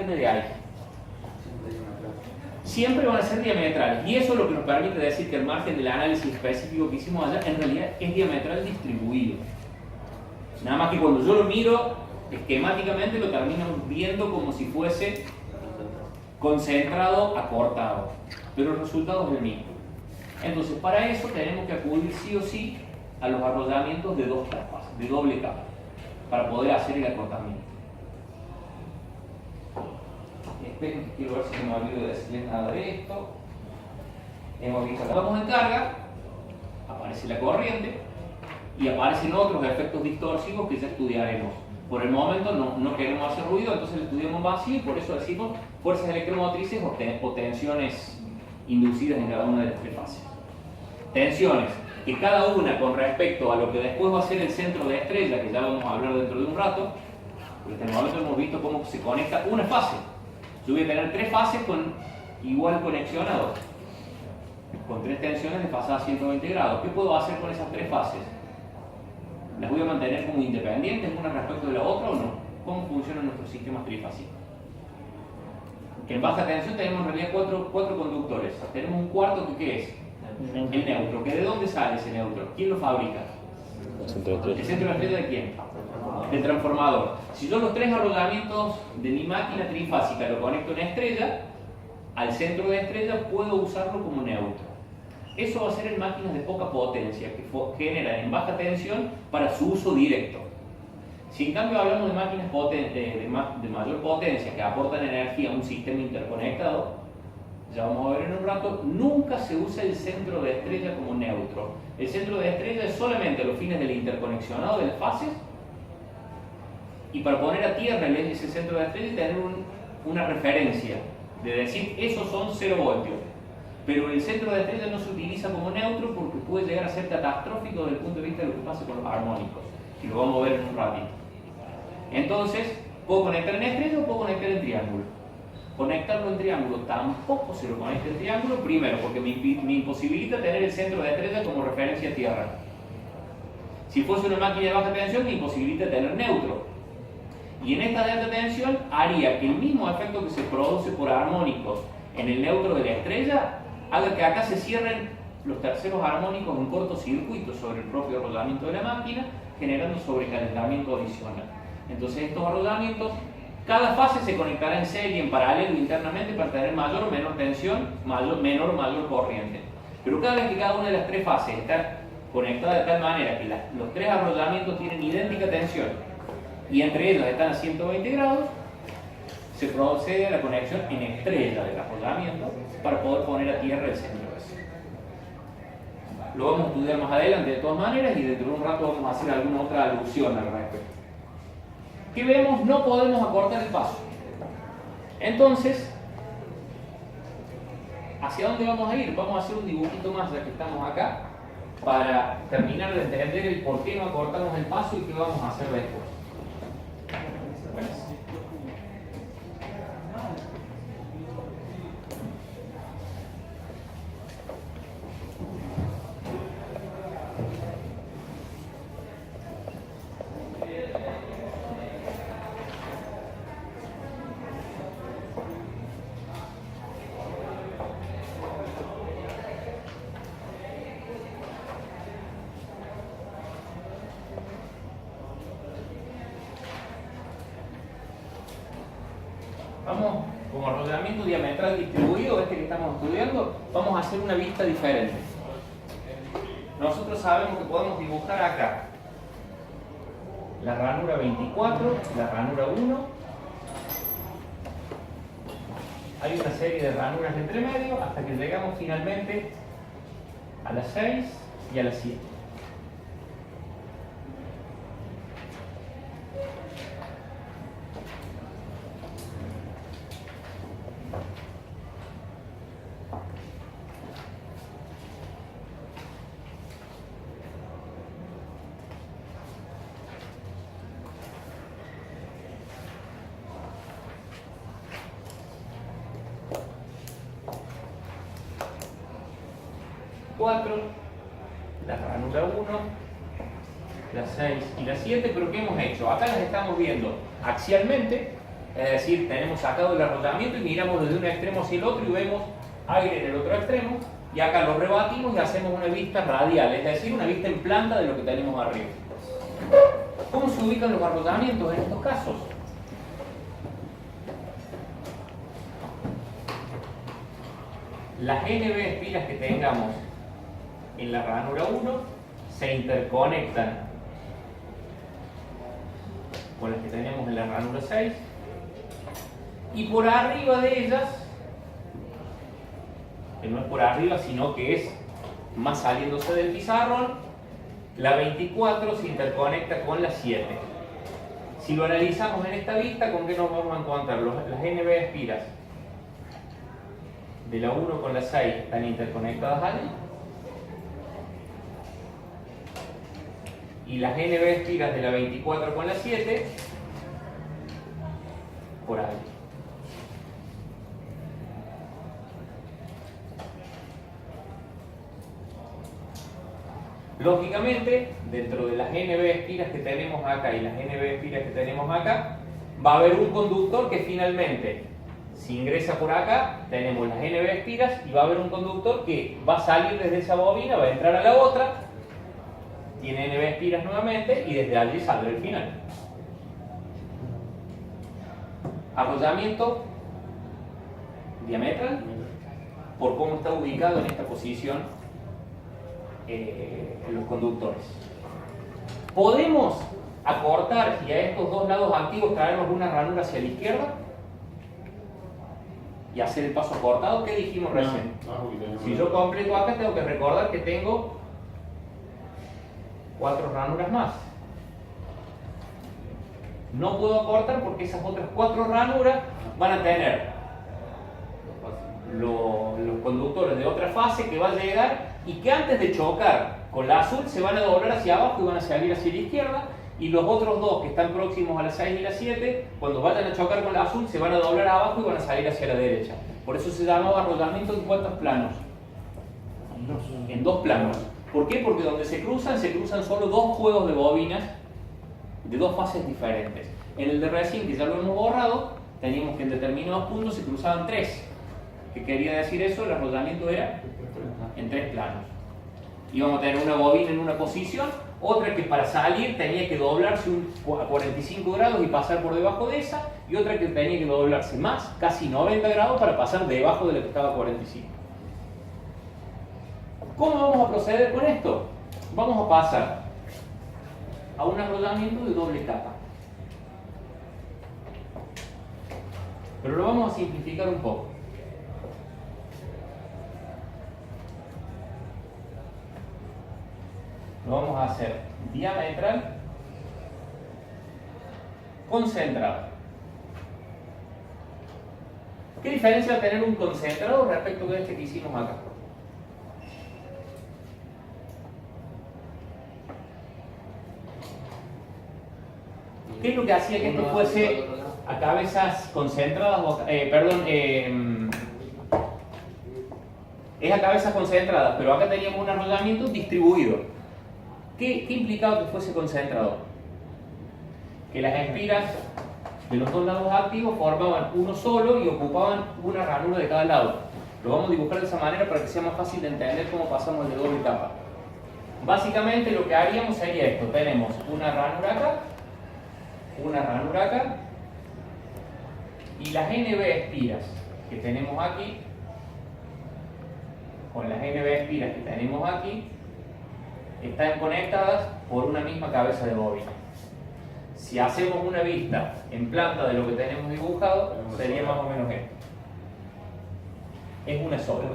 de ahí. Siempre van a ser diametrales, y eso es lo que nos permite decir que el margen del análisis específico que hicimos allá en realidad es diametral distribuido. Nada más que cuando yo lo miro esquemáticamente lo terminamos viendo como si fuese concentrado acortado, pero el resultado es el mismo. Entonces, para eso tenemos que acudir sí o sí a los arrollamientos de dos capas, de doble capa, para poder hacer el acortamiento. Esperen que quiero ver si no me olvido de decirles nada de esto. Hemos visto que vamos en carga, aparece la corriente y aparecen otros efectos distorsivos que ya estudiaremos. Por el momento no queremos hacer ruido, entonces lo estudiamos vacío y por eso decimos fuerzas electromotrices o tensiones inducidas en cada una de las tres fases. Tensiones que cada una con respecto a lo que después va a ser el centro de estrella, que ya vamos a hablar dentro de un rato, porque hasta el momento hemos visto cómo se conecta una fase. Yo voy a tener tres fases con igual conexión a dos, con tres tensiones desfasadas a 120 grados. ¿Qué puedo hacer con esas tres fases? ¿Las voy a mantener como independientes una respecto de la otra o no? ¿Cómo funcionan nuestros sistemas trifásicos? En baja tensión tenemos en realidad cuatro conductores. Tenemos un cuarto que ¿qué es? El neutro. ¿Que de dónde sale ese neutro? ¿Quién lo fabrica? ¿El centro de estrella de quién? Del transformador. Si yo los tres arrollamientos de mi máquina trifásica lo conecto en estrella, al centro de estrella puedo usarlo como neutro. Eso va a ser en máquinas de poca potencia, que generan en baja tensión para su uso directo. Si en cambio hablamos de máquinas de mayor potencia que aportan energía a un sistema interconectado, ya vamos a ver en un rato, nunca se usa el centro de estrella como neutro. El centro de estrella es solamente a los fines del interconexionado de las fases y para poner a tierra ese centro de estrella y tener una referencia de decir esos son 0 voltios. Pero el centro de estrella no se utiliza como neutro porque puede llegar a ser catastrófico desde el punto de vista de lo que pasa con los armónicos, y lo vamos a ver en un ratito. Entonces, ¿puedo conectar en estrella o puedo conectar en triángulo? Conectarlo en triángulo tampoco se lo conecta en triángulo, primero porque me imposibilita tener el centro de estrella como referencia a tierra. Si fuese una máquina de baja tensión, me imposibilita tener neutro. Y en esta de alta tensión haría que el mismo efecto que se produce por armónicos en el neutro de la estrella haga que acá se cierren los terceros armónicos en cortocircuito sobre el propio arrollamiento de la máquina, generando sobrecalentamiento adicional. Entonces estos arrollamientos, cada fase se conectará en serie, en paralelo internamente para tener mayor o menor tensión, menor o mayor corriente. Pero cada vez que cada una de las tres fases está conectada de tal manera que los tres arrollamientos tienen idéntica tensión y entre ellos están a 120 grados, se procede a la conexión en estrella del arrollamiento para poder poner a tierra el centro ese. Lo vamos a estudiar más adelante de todas maneras y dentro de un rato vamos a hacer alguna otra alusión al respecto. ¿Qué vemos? No podemos acortar el paso. Entonces, ¿hacia dónde vamos a ir? Vamos a hacer un dibujito más ya que estamos acá para terminar de entender el por qué no acortamos el paso y qué vamos a hacer después. Bueno. Vamos, como arrollamiento diametral distribuido, este que estamos estudiando, vamos a hacer una vista diferente. Nosotros sabemos que podemos dibujar acá la ranura 24, la ranura 1. Hay una serie de ranuras entre medio hasta que llegamos finalmente a las 6 y a las 7. La ranura 1, la 6 y la 7, pero ¿qué hemos hecho? Acá las estamos viendo axialmente Es decir, tenemos sacado el arrollamiento y miramos desde un extremo hacia el otro y vemos aire en el otro extremo, y acá lo rebatimos y hacemos una vista radial, es decir, una vista en planta de lo que tenemos arriba. ¿Cómo se ubican los arrollamientos en estos casos? Las NB espiras que tengamos en la ranura 1 se interconectan con las que tenemos en la ranura 6, y por arriba de ellas, que no es por arriba sino que es más saliéndose del pizarrón, la 24 se interconecta con la 7. Si lo analizamos en esta vista, ¿con qué nos vamos a encontrar? Las NB espiras de la 1 con la 6 están interconectadas allí, y las NB espiras de la 24 con la 7 por ahí. Lógicamente, dentro de las NB espiras que tenemos acá y las NB espiras que tenemos acá, va a haber un conductor que finalmente, si ingresa por acá, tenemos las NB espiras, y va a haber un conductor que va a salir desde esa bobina, va a entrar a la otra, tiene NB espiras nuevamente, y desde allí saldrá el final. Arrollamiento diametral, por cómo está ubicado en esta posición los conductores. Podemos acortar y a estos dos lados activos traernos una ranura hacia la izquierda y hacer el paso acortado. ¿Qué dijimos recién? Si yo completo acá, tengo que recordar que tengo 4 ranuras más. No puedo acortar porque esas otras 4 ranuras van a tener los conductores de otra fase que va a llegar, y que antes de chocar con la azul se van a doblar hacia abajo y van a salir hacia la izquierda, y los otros dos que están próximos a la 6 y la 7, cuando vayan a chocar con la azul se van a doblar abajo y van a salir hacia la derecha. Por eso se llamaba arrollamiento en cuántos planos. En 2 planos. ¿Por qué? Porque donde se cruzan solo 2 juegos de bobinas de 2 fases diferentes. En el de recién, que ya lo hemos borrado, teníamos que en determinados puntos se cruzaban 3. ¿Qué quería decir eso? El arrollamiento era en 3 planos. Íbamos a tener una bobina en una posición, otra que para salir tenía que doblarse a 45 grados y pasar por debajo de esa, y otra que tenía que doblarse más, casi 90 grados, para pasar debajo de la que estaba a 45. ¿Cómo vamos a proceder con esto? Vamos a pasar a un arrollamiento de doble capa. Pero lo vamos a simplificar un poco. Lo vamos a hacer diametral, concentrado. ¿Qué diferencia va a tener un concentrado respecto de este que hicimos acá? ¿Qué es lo que hacía que esto fuese a cabezas concentradas? Es a cabezas concentradas, pero acá teníamos un arrollamiento distribuido. ¿Qué implicaba que fuese concentrado? Que las espiras de los 2 lados activos formaban uno solo y ocupaban una ranura de cada lado. Lo vamos a dibujar de esa manera para que sea más fácil de entender cómo pasamos de doble capa. Básicamente lo que haríamos sería esto: tenemos una ranura acá, y las NB espiras que tenemos aquí con las NB espiras que tenemos aquí están conectadas por una misma cabeza de bobina. Si hacemos una vista en planta de lo que tenemos dibujado, sería más o menos esto. Es una sola.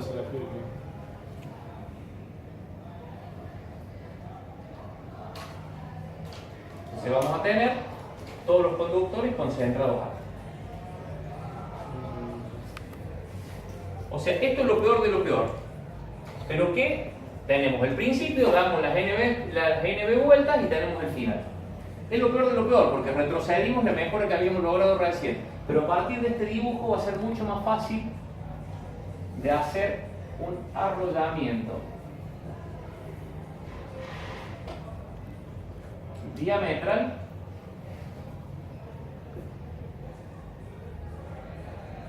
Entonces vamos a tener todos los conductores concentrados acá. O sea, esto es lo peor de lo peor. Pero ¿qué? Tenemos el principio, damos las NB vueltas y tenemos el final. Es lo peor de lo peor, porque retrocedimos la mejora que habíamos logrado recién. Pero a partir de este dibujo va a ser mucho más fácil de hacer un arrollamiento diametral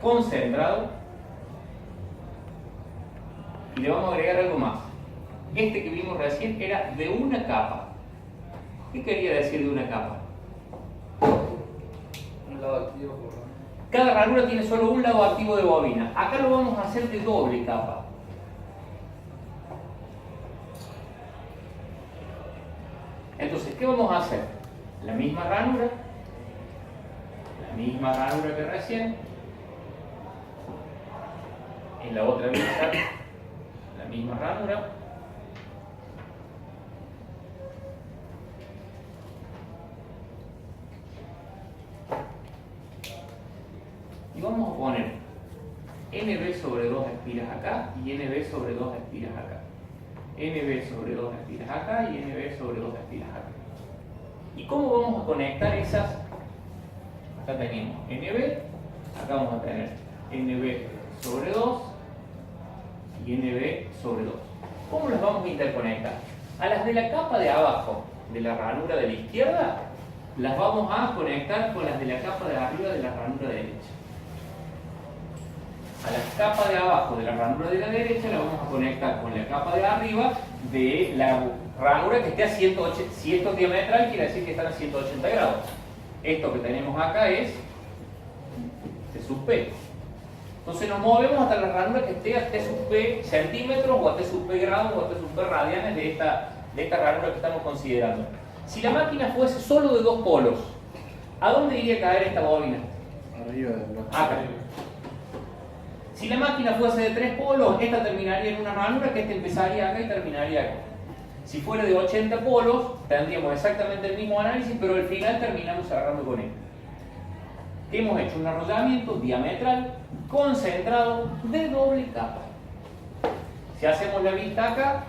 concentrado, y le vamos a agregar algo más. Este que vimos recién era de una capa. ¿Qué quería decir de una capa? Un lado activo por ranura. Cada ranura tiene solo un lado activo de bobina. Acá lo vamos a hacer de doble capa. Entonces, ¿qué vamos a hacer? La misma ranura que recién, en la otra vista, la misma ranura. Y vamos a poner NB sobre 2 espiras acá y NB sobre 2 espiras acá. NB sobre 2 espiras acá y NB sobre 2 espiras acá. ¿Y cómo vamos a conectar esas? Acá tenemos NB, acá vamos a tener NB sobre 2 y NB sobre 2. ¿Cómo las vamos a interconectar? A las de la capa de abajo de la ranura de la izquierda las vamos a conectar con las de la capa de arriba de la ranura derecha. A la capa de abajo de la ranura de la derecha la vamos a conectar con la capa de arriba de la ranura que esté a 180. Si esto es diametral, quiere decir que están a 180 grados. Esto que tenemos acá es T sub P. Entonces nos movemos hasta la ranura que esté a T sub P centímetros o a T sub P grados o a T sub P radianes de esta ranura que estamos considerando. Si la máquina fuese solo de dos polos, ¿a dónde iría a caer esta bobina? Arriba del bloque. Acá. Si la máquina fuese de tres polos, esta terminaría en una ranura que esta empezaría acá y terminaría acá. Si fuera de 80 polos, tendríamos exactamente el mismo análisis, pero al final terminamos cerrando con esto. Hemos hecho un arrollamiento diametral concentrado de doble capa. Si hacemos la vista acá,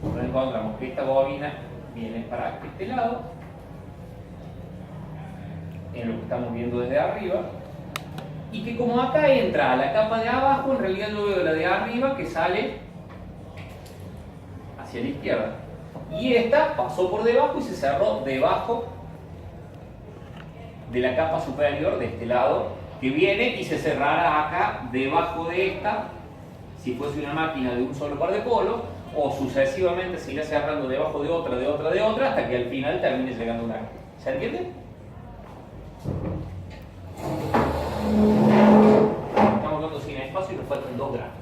encontramos que esta bobina viene para este lado, en lo que estamos viendo desde arriba, y que como acá entra a la capa de abajo, en realidad yo veo la de arriba que sale hacia la izquierda. Y esta pasó por debajo y se cerró debajo de la capa superior de este lado, que viene y se cerrará acá debajo de esta, si fuese una máquina de un solo par de polos, o sucesivamente se irá cerrando debajo de otra, de otra, de otra, hasta que al final termine llegando a una. ¿Se entiende? Estamos hablando sin espacio y nos faltan dos gráficos.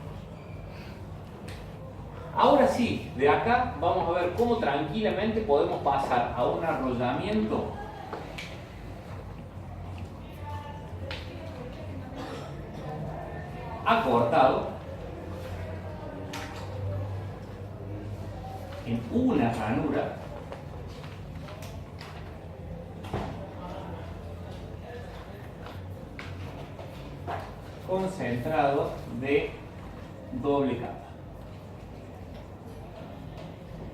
Ahora sí, de acá vamos a ver cómo tranquilamente podemos pasar a un arrollamiento acortado en una ranura concentrado de doble capa.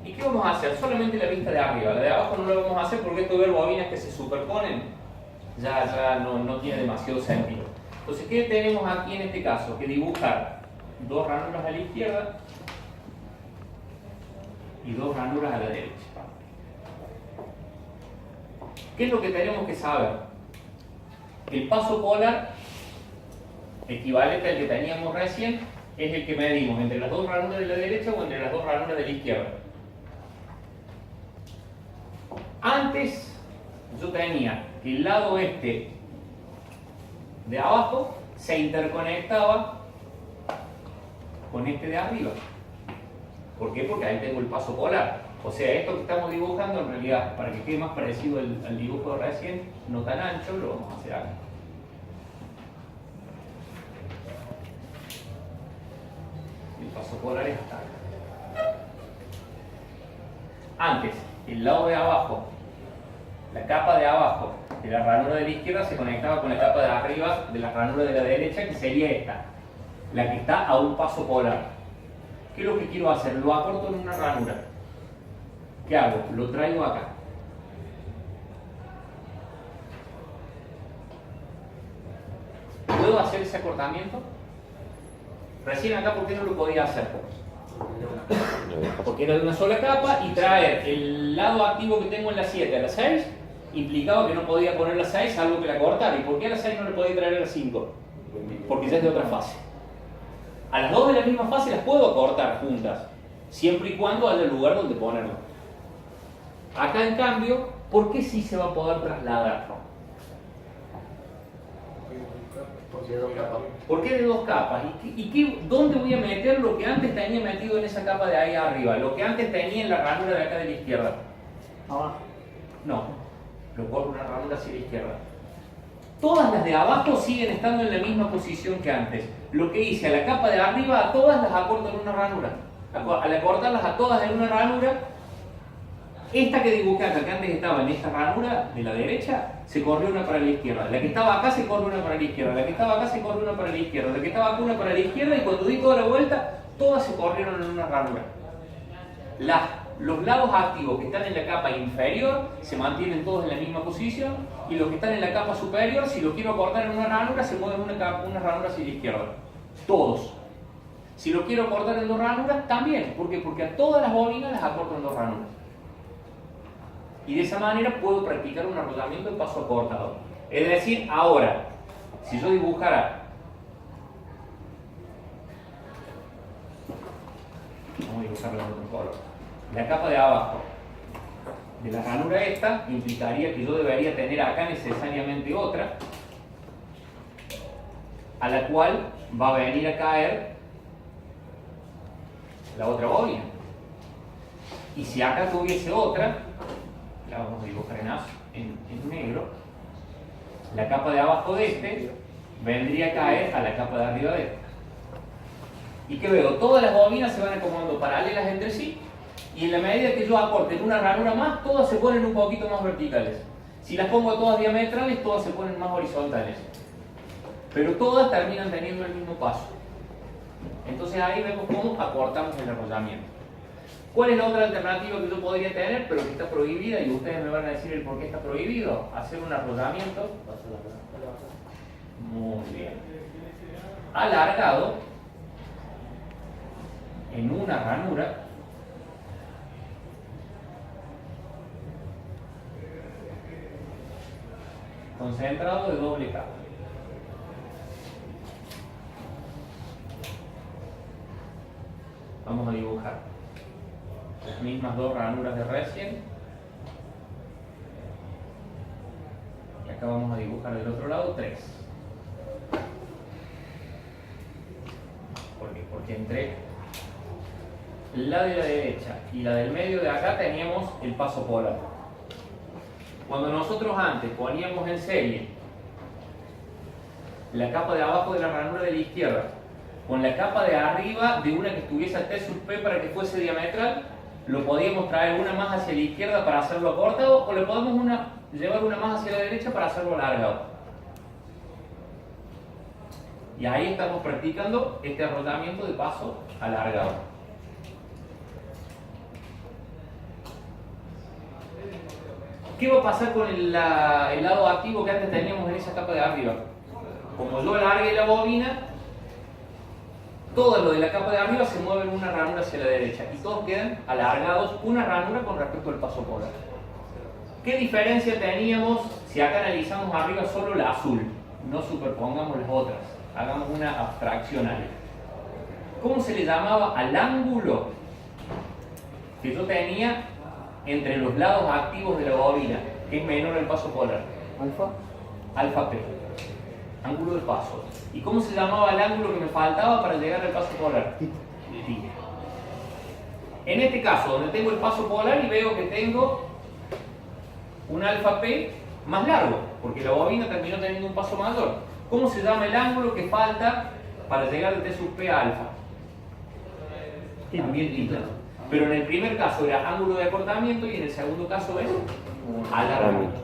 ¿Y qué vamos a hacer? Solamente la vista de arriba. La de abajo no lo vamos a hacer porque esto de ver bobinas que se superponen ya no tiene demasiado sentido. Entonces, ¿qué tenemos aquí en este caso? Que dibujar dos ranuras a la izquierda y dos ranuras a la derecha. ¿Qué es lo que tenemos que saber? El paso polar equivalente al que teníamos recién es el que medimos entre las dos ranuras de la derecha o entre las dos ranuras de la izquierda. Antes yo tenía que el lado este de abajo se interconectaba con este de arriba. ¿Por qué? Porque ahí tengo el paso polar. O sea, esto que estamos dibujando en realidad, para que quede más parecido al dibujo de recién, no tan ancho, lo vamos a hacer acá. El paso polar es hasta acá. Antes, el lado de abajo, la capa de abajo de la ranura de la izquierda se conectaba con la capa de arriba de la ranura de la derecha, que sería esta, la que está a un paso polar. ¿Qué es lo que quiero hacer? Lo acorto en una ranura. ¿Qué hago? Lo traigo acá. ¿Puedo hacer ese acortamiento? Recién acá, ¿por qué no lo podía hacer? Porque era de una sola capa y traer el lado activo que tengo en la 7 a la 6 implicaba que no podía poner la 6 salvo que la cortara. ¿Y por qué a la 6 no le podía traer a la 5? Porque ya es de otra fase. A las dos de la misma fase las puedo cortar juntas, siempre y cuando haya lugar donde ponerlo. Acá, en cambio, ¿por qué sí se va a poder trasladar? Porque hay dos capas. ¿Por qué de dos capas? ¿Dónde voy a meter lo que antes tenía metido en esa capa de ahí arriba? Lo que antes tenía en la ranura de acá de la izquierda. Abajo. No, lo corro una ranura hacia la izquierda. Todas las de abajo siguen estando en la misma posición que antes. Lo que hice a la capa de arriba, a todas las acorto en una ranura. Al acortarlas a todas en una ranura, esta que dibujé acá, que antes estaba en esta ranura de la derecha, se corrió una para la izquierda. La que estaba acá se corrió una para la izquierda. La que estaba acá se corrió una para la izquierda. La que estaba acá una para la izquierda, y cuando di toda la vuelta, todas se corrieron en una ranura. Los lados activos que están en la capa inferior se mantienen todos en la misma posición, y los que están en la capa superior, si lo quiero cortar en una ranura, se mueven una ranura hacia la izquierda. Todos. Si lo quiero cortar en dos ranuras, también. ¿Por qué? Porque a todas las bobinas las acorto en dos ranuras. Y de esa manera puedo practicar un arrollamiento de paso acortado. Es decir, ahora, si yo dibujara, vamos a dibujarlo en otro color, la capa de abajo de la ranura esta, implicaría que yo debería tener acá necesariamente otra, a la cual va a venir a caer la otra bobina. Y si acá tuviese otra, la vamos a dibujar en negro, la capa de abajo de este vendría a caer a la capa de arriba de esta. ¿Y qué veo? Todas las bobinas se van acomodando paralelas entre sí, y en la medida que yo acorte en una ranura más, todas se ponen un poquito más verticales. Si las pongo todas diametrales, todas se ponen más horizontales. Pero todas terminan teniendo el mismo paso. Entonces ahí vemos cómo acortamos el arrollamiento. ¿Cuál es la otra alternativa que yo podría tener, pero que está prohibida? Y ustedes me van a decir el por qué está prohibido. Hacer un arrollamiento muy bien alargado en una ranura concentrado de doble capa. Vamos a dibujar las mismas dos ranuras de recién, y acá vamos a dibujar del otro lado tres. ¿Por qué? Porque entre la de la derecha y la del medio de acá teníamos el paso polar. Cuando nosotros antes poníamos en serie la capa de abajo de la ranura de la izquierda con la capa de arriba de una que estuviese a T sub P para que fuese diametral, lo podíamos traer una más hacia la izquierda para hacerlo acortado, o le podemos llevar una más hacia la derecha para hacerlo alargado. Y ahí estamos practicando este arrollamiento de paso alargado. ¿Qué va a pasar con el lado activo que antes teníamos en esa capa de arriba? Como yo alargue la bobina, todo lo de la capa de arriba se mueve en una ranura hacia la derecha y todos quedan alargados una ranura con respecto al paso polar. ¿Qué diferencia teníamos si acá analizamos arriba solo la azul? No superpongamos las otras, hagamos una abstracción ahí. ¿Cómo se le llamaba al ángulo que yo tenía entre los lados activos de la bobina, que es menor al paso polar? Alfa. Alfa P. Ángulo de paso. ¿Y cómo se llamaba el ángulo que me faltaba para llegar al paso polar? Theta. En este caso, donde tengo el paso polar y veo que tengo un alfa P más largo, porque la bobina terminó teniendo un paso mayor. ¿Cómo se llama el ángulo que falta para llegar de T sub P a alfa? También theta. Pero en el primer caso era ángulo de acortamiento y en el segundo caso es alargamiento.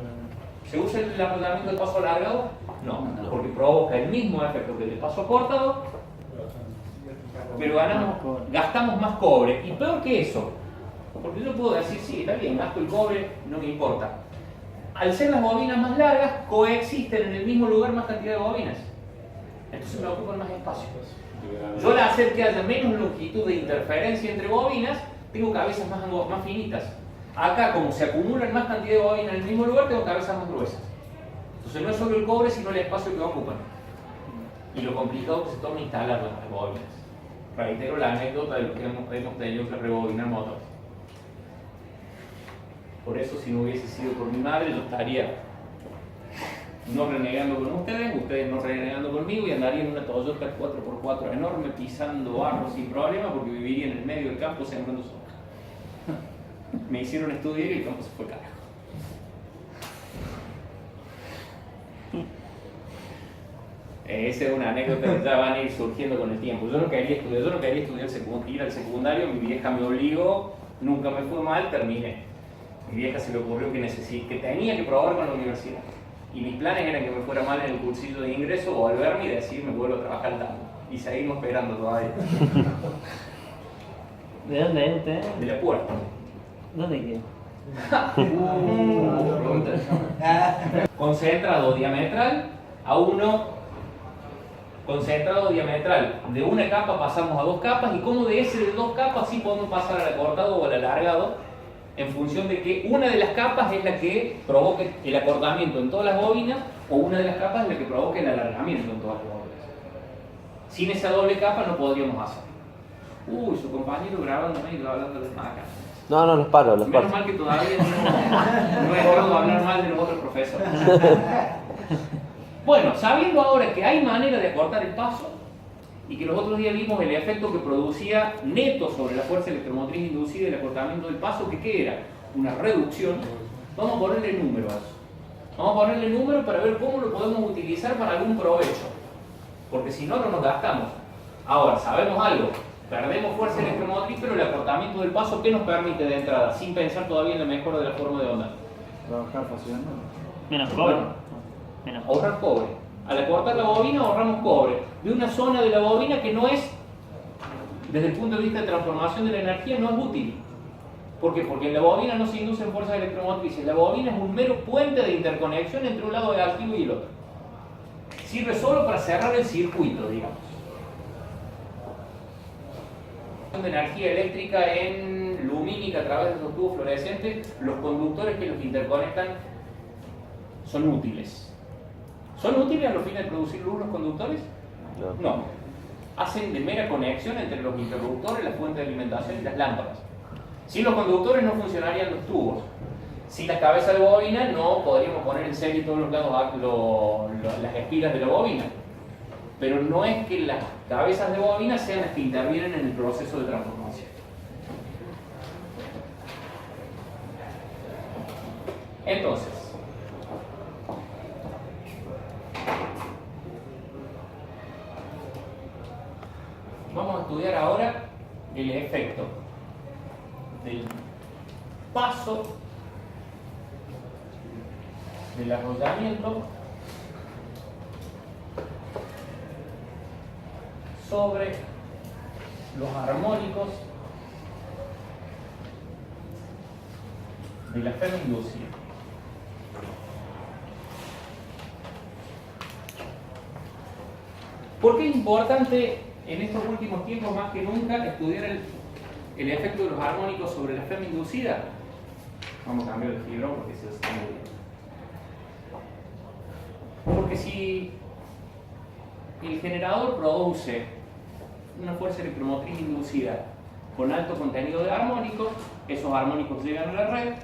¿Se usa el acortamiento del paso alargado? No, porque provoca el mismo efecto que el del paso acortado, pero gastamos más cobre. Y peor que eso, porque yo puedo decir, sí, está bien, gasto el cobre, no me importa. Al ser las bobinas más largas, coexisten en el mismo lugar más cantidad de bobinas. Entonces me ocupan más espacio. Yo al hacer que haya menos longitud de interferencia entre bobinas, tengo cabezas más finitas. Acá, como se acumulan más cantidad de bobinas en el mismo lugar, tengo cabezas más gruesas. Entonces no es solo el cobre, sino el espacio que ocupan. Y lo complicado que se torna instalar las bobinas. Reitero la anécdota de lo que hemos tenido que rebobinar motores. Por eso, si no hubiese sido por mi madre, yo estaría no renegando con ustedes no renegando conmigo, y andaría en una Toyota 4x4 enorme, pisando barro sin problema, porque viviría en el medio del campo sembrando soja. Me hicieron estudiar y el campo se fue carajo. Esa es una anécdota que ya van a ir surgiendo con el tiempo. Yo no quería estudiar, ir al secundario, mi vieja me obligó, nunca me fue mal, terminé. Mi vieja se le ocurrió que tenía que probar con la universidad. Y mis planes eran que me fuera mal en el cursillo de ingreso, volverme y decir me vuelvo a trabajar tanto. Y seguimos esperando todavía. ¿De dónde es usted? De la puerta. ¿Dónde queda? Concentrado diametral a uno. Concentrado diametral. De una capa pasamos a dos capas, y como de ese de dos capas sí podemos pasar al acortado o al alargado, en función de que una de las capas es la que provoque el acortamiento en todas las bobinas, o una de las capas es la que provoque el alargamiento en todas las bobinas. Sin esa doble capa no podríamos hacer. Uy, su compañero grabándome y yo hablando de macas. No, los paro. Menos mal que todavía no he entrado a hablar mal de los otros profesores. Bueno, sabiendo ahora que hay manera de acortar el paso, y que los otros días vimos el efecto que producía neto sobre la fuerza electromotriz inducida y el acortamiento del paso, que ¿qué era? Una reducción. Vamos a ponerle número a eso. Vamos a ponerle número para ver cómo lo podemos utilizar para algún provecho. Porque si no, no nos gastamos. Ahora, sabemos algo. Perdemos fuerza electromotriz, pero el acortamiento del paso, ¿qué nos permite de entrada? Sin pensar todavía en la mejora de la forma de onda. Trabajar fácilmente. Menos cobre. Bueno, Menos ahorrar cobre. Al acortar la bobina ahorramos cobre de una zona de la bobina que no es, desde el punto de vista de transformación de la energía, no es útil. ¿Por qué? Porque en la bobina no se inducen fuerzas electromotrices. La bobina es un mero puente de interconexión entre un lado del activo y el otro. Sirve solo para cerrar el circuito, digamos. De energía eléctrica en lumínica a través de esos tubos fluorescentes, los conductores que los interconectan son útiles. ¿Son útiles a los fines de producir luz los conductores? No. Hacen de mera conexión entre los interruptores, la fuente de alimentación y las lámparas. Sin los conductores no funcionarían los tubos. Sin las cabezas de bobina no podríamos poner en serie todos los lados las espiras de la bobina. Pero no es que las cabezas de bobina sean las que intervienen en el proceso de transformación. Entonces, vamos a estudiar ahora el efecto del paso del arrollamiento sobre los armónicos de la ferroinducida. ¿Por qué es importante en estos últimos tiempos más que nunca estudiar el efecto de los armónicos sobre la flama inducida? Vamos a cambiar el fibrón porque se está muy bien. Porque si el generador produce una fuerza electromotriz inducida con alto contenido de armónicos, esos armónicos llegan a la red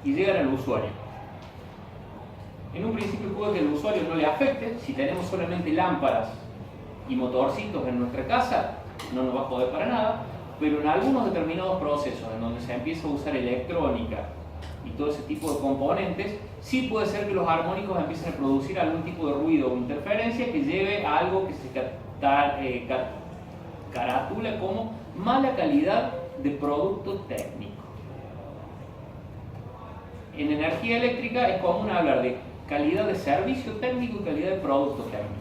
y llegan al usuario. En un principio puede que el usuario no le afecte. Si tenemos solamente lámparas y motorcitos en nuestra casa, no nos va a joder para nada, pero en algunos determinados procesos en donde se empieza a usar electrónica y todo ese tipo de componentes, sí puede ser que los armónicos empiecen a producir algún tipo de ruido o interferencia que lleve a algo que se caratula como mala calidad de producto técnico. En energía eléctrica es común hablar de calidad de servicio técnico y calidad de producto técnico.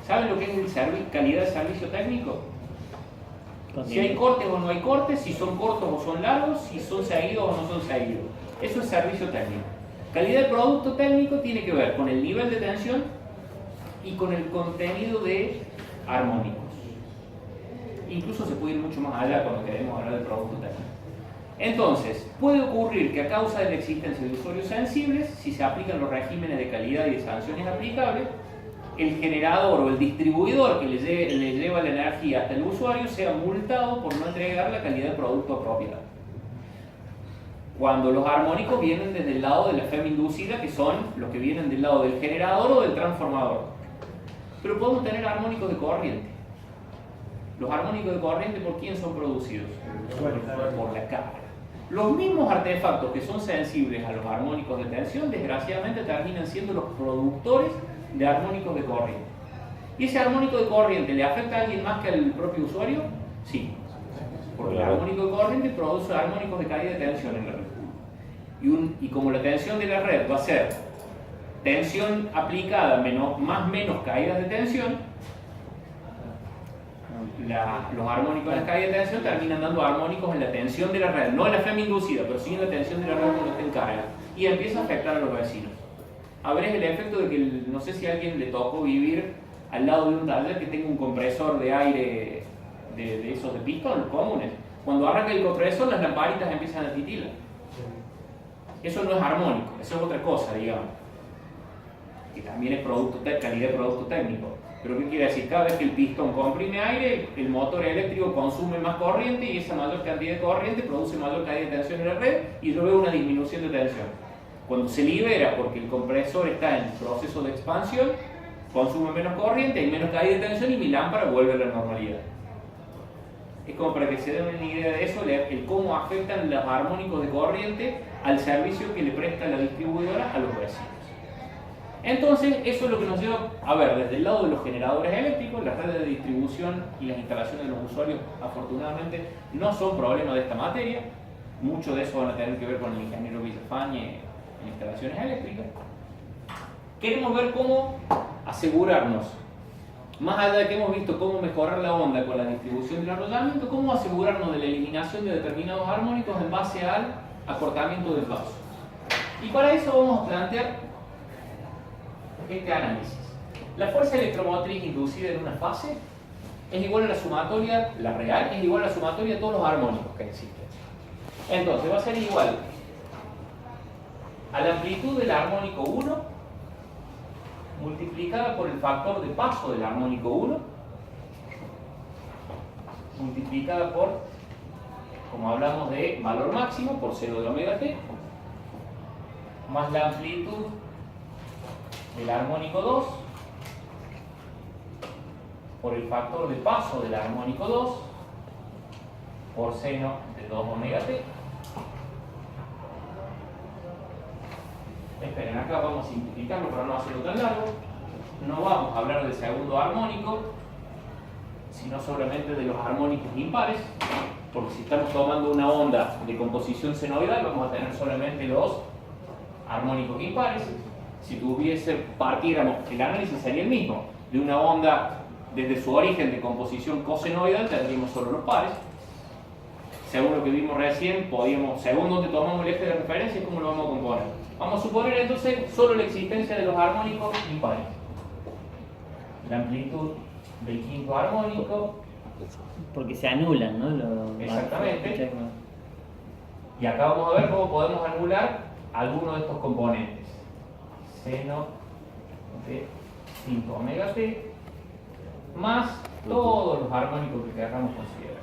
¿Saben lo que es calidad de servicio técnico? Si hay cortes o no hay cortes, si son cortos o son largos, si son seguidos o no son seguidos. Eso es servicio técnico. Calidad de producto técnico tiene que ver con el nivel de tensión y con el contenido de armónicos. Incluso se puede ir mucho más allá cuando queremos hablar de producto técnico. Entonces, puede ocurrir que a causa de la existencia de usuarios sensibles, si se aplican los regímenes de calidad y de sanciones aplicables, el generador o el distribuidor que le lleva la energía hasta el usuario sea multado por no entregar la calidad de producto apropiada. Cuando los armónicos vienen desde el lado de la FEM inducida, que son los que vienen del lado del generador o del transformador. Pero podemos tener armónicos de corriente. Los armónicos de corriente, ¿por quién son producidos? Por la carga. Los mismos artefactos que son sensibles a los armónicos de tensión, desgraciadamente terminan siendo los productores de armónicos de corriente. ¿Y ese armónico de corriente le afecta a alguien más que al propio usuario? Sí. Porque el armónico de corriente produce armónicos de caída de tensión en la red. Y como la tensión de la red va a ser tensión aplicada menos caídas de tensión, los armónicos de la caída de tensión terminan dando armónicos en la tensión de la red, no en la FEM inducida, pero sí en la tensión de la red cuando está en carga, y empieza a afectar a los vecinos. A ver, es el efecto de que, no sé si a alguien le tocó vivir al lado de un taller que tenga un compresor de aire de esos de pistón comunes. Cuando arranca el compresor, las lamparitas empiezan a titilar. Eso no es armónico, eso es otra cosa, digamos, que también es calidad de producto técnico. Pero ¿qué quiere decir? Cada vez que el pistón comprime aire, el motor eléctrico consume más corriente y esa mayor cantidad de corriente produce mayor cantidad de tensión en la red y yo veo una disminución de tensión. Cuando se libera porque el compresor está en proceso de expansión, consume menos corriente, hay menos caída de tensión y mi lámpara vuelve a la normalidad. Es como para que se den una idea de eso, el cómo afectan los armónicos de corriente al servicio que le presta la distribuidora a los vecinos. Entonces, eso es lo que nos lleva a ver desde el lado de los generadores eléctricos, las redes de distribución y las instalaciones de los usuarios, afortunadamente, no son problemas de esta materia. Mucho de eso van a tener que ver con el ingeniero Villafañe en instalaciones eléctricas. Queremos ver cómo asegurarnos, más allá de que hemos visto cómo mejorar la onda con la distribución del arrollamiento, cómo asegurarnos de la eliminación de determinados armónicos en base al acortamiento del paso. Y para eso vamos a plantear este análisis. La fuerza electromotriz inducida en una fase es igual a la sumatoria, la real es igual a la sumatoria de todos los armónicos que existen. Entonces va a ser igual a la amplitud del armónico 1 multiplicada por el factor de paso del armónico 1 multiplicada por, como hablamos de valor máximo, por 0 de omega t, más la amplitud del armónico 2 por el factor de paso del armónico 2 por seno de 2 omega t. Esperen, acá vamos a simplificarlo para no hacerlo tan largo. No vamos a hablar del segundo armónico, sino solamente de los armónicos impares, porque si estamos tomando una onda de composición senoidal vamos a tener solamente los armónicos impares. Si partiéramos, el análisis sería el mismo, de una onda desde su origen de composición cosenoidal, tendríamos solo los pares. Según lo que vimos recién, según donde tomamos el eje de referencia, ¿cómo lo vamos a componer? Vamos a suponer entonces solo la existencia de los armónicos impares. La amplitud del quinto armónico. Porque se anulan, ¿no? Exactamente. Y acá vamos a ver cómo podemos anular alguno de estos componentes. Seno de 5 omega t más todos los armónicos que queramos considerar.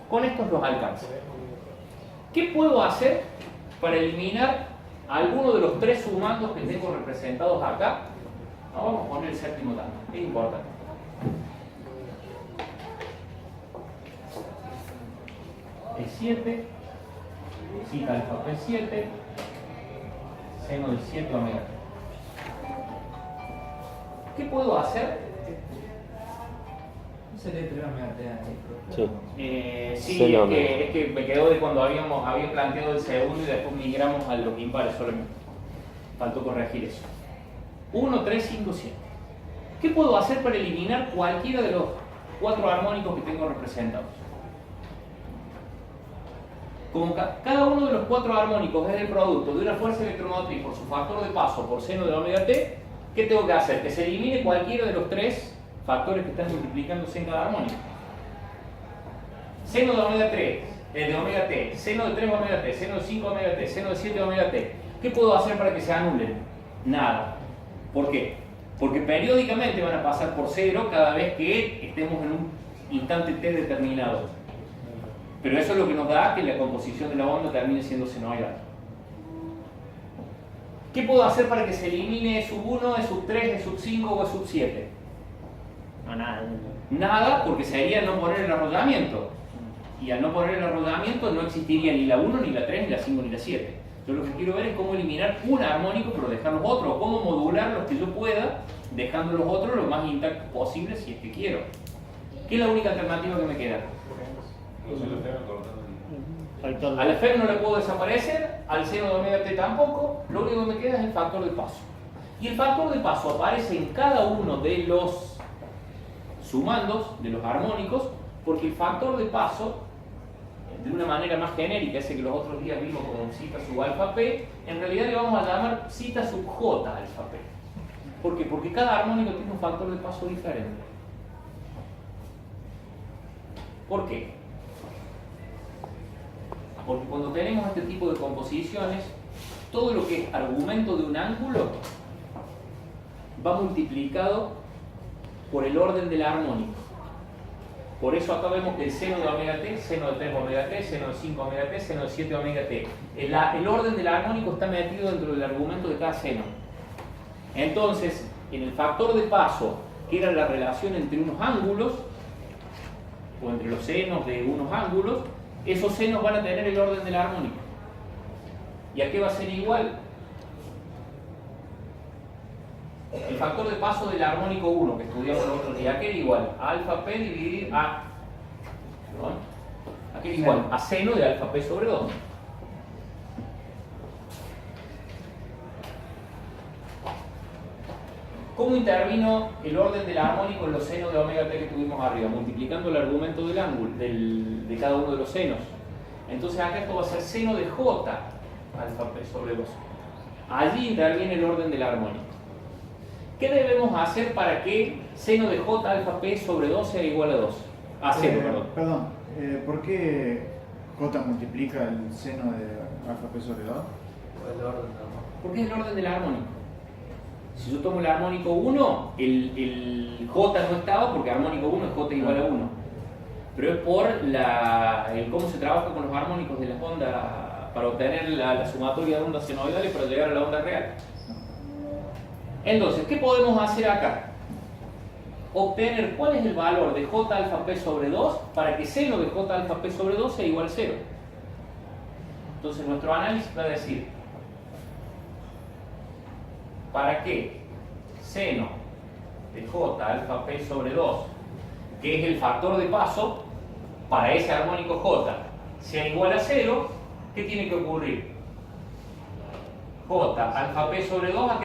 Con estos los alcanza. ¿Qué puedo hacer para eliminar alguno de los tres sumandos que tengo representados acá? No, vamos a poner el séptimo también, es importante. P7, cita alfa P7, seno del 7 omega t. ¿Qué puedo hacer? ¿Se le entrega omega t ahí? Sí, es que me quedó de cuando había planteado el segundo y después migramos a los impares solamente. Faltó corregir eso. 1, 3, 5, 7. ¿Qué puedo hacer para eliminar cualquiera de los 4 armónicos que tengo representados? Como cada uno de los 4 armónicos es el producto de una fuerza electromotriz por su factor de paso por seno de omega t, ¿qué tengo que hacer? Que se elimine cualquiera de los 3 factores que están multiplicándose en cada armónico. Seno de omega 3 de omega t, seno de 3 omega t, seno de 5 omega t, seno de 7 omega t. ¿Qué puedo hacer para que se anulen? Nada. ¿Por qué? Porque periódicamente van a pasar por cero cada vez que estemos en un instante t determinado. Pero eso es lo que nos da que la composición de la onda termine siendo senoidal. ¿Qué puedo hacer para que se elimine E sub 1, E sub 3, E sub 5 o E sub 7? No, nada. Nada, porque sería no poner el arrollamiento. Y al no poner el arrollamiento no existiría ni la 1, ni la 3, ni la 5, ni la 7. Yo lo que quiero ver es cómo eliminar un armónico pero dejar los otros, o cómo modular los que yo pueda, dejando los otros lo más intactos posible si es que quiero. ¿Qué es la única alternativa que me queda? Al FEM no le puedo desaparecer, al seno de omega t tampoco, lo único que me queda es el factor de paso. Y el factor de paso aparece en cada uno de los sumandos, de los armónicos, porque el factor de paso, de una manera más genérica, ese que los otros días vimos como cita sub alfa p, en realidad le vamos a llamar cita sub j alfa p. ¿Por qué? Porque cada armónico tiene un factor de paso diferente. ¿Por qué? Porque cuando tenemos este tipo de composiciones, todo lo que es argumento de un ángulo va multiplicado por el orden del armónico. Por eso acá vemos que el seno de omega t, seno de 3 omega t, seno de 5 omega t, seno de 7 omega t. El orden del armónico está metido dentro del argumento de cada seno. Entonces, en el factor de paso, que era la relación entre unos ángulos, o entre los senos de unos ángulos, esos senos van a tener el orden del armónico. ¿Y a qué va a ser igual? El factor de paso del armónico 1 que estudiamos el otro día, ¿a qué era igual? A alfa p dividir a... Perdón. ¿A qué era igual? A seno de alfa p sobre 2. ¿Cómo intervino el orden del armónico en los senos de omega t que tuvimos arriba? Multiplicando el argumento del ángulo, de cada uno de los senos. Entonces acá esto va a ser seno de j alfa p sobre 2. Allí interviene el orden del armónico. ¿Qué debemos hacer para que seno de j alfa p sobre 2 sea igual a 2? A 0, perdón. ¿Por qué j multiplica el seno de alfa p sobre 2? Por el orden, ¿no? Porque es el orden del armónico. Si yo tomo el armónico 1, el j no estaba porque armónico 1 es j igual a 1. Pero es por el cómo se trabaja con los armónicos de las ondas para obtener la sumatoria de ondas senoidales para llegar a la onda real. Entonces, ¿qué podemos hacer acá? Obtener cuál es el valor de j alfa p sobre 2 para que seno de j alfa p sobre 2 sea igual a 0. Entonces nuestro análisis va a decir, para que seno de j alfa p sobre 2, que es el factor de paso, para ese armónico j sea igual a 0, ¿qué tiene que ocurrir? J alfa p sobre 2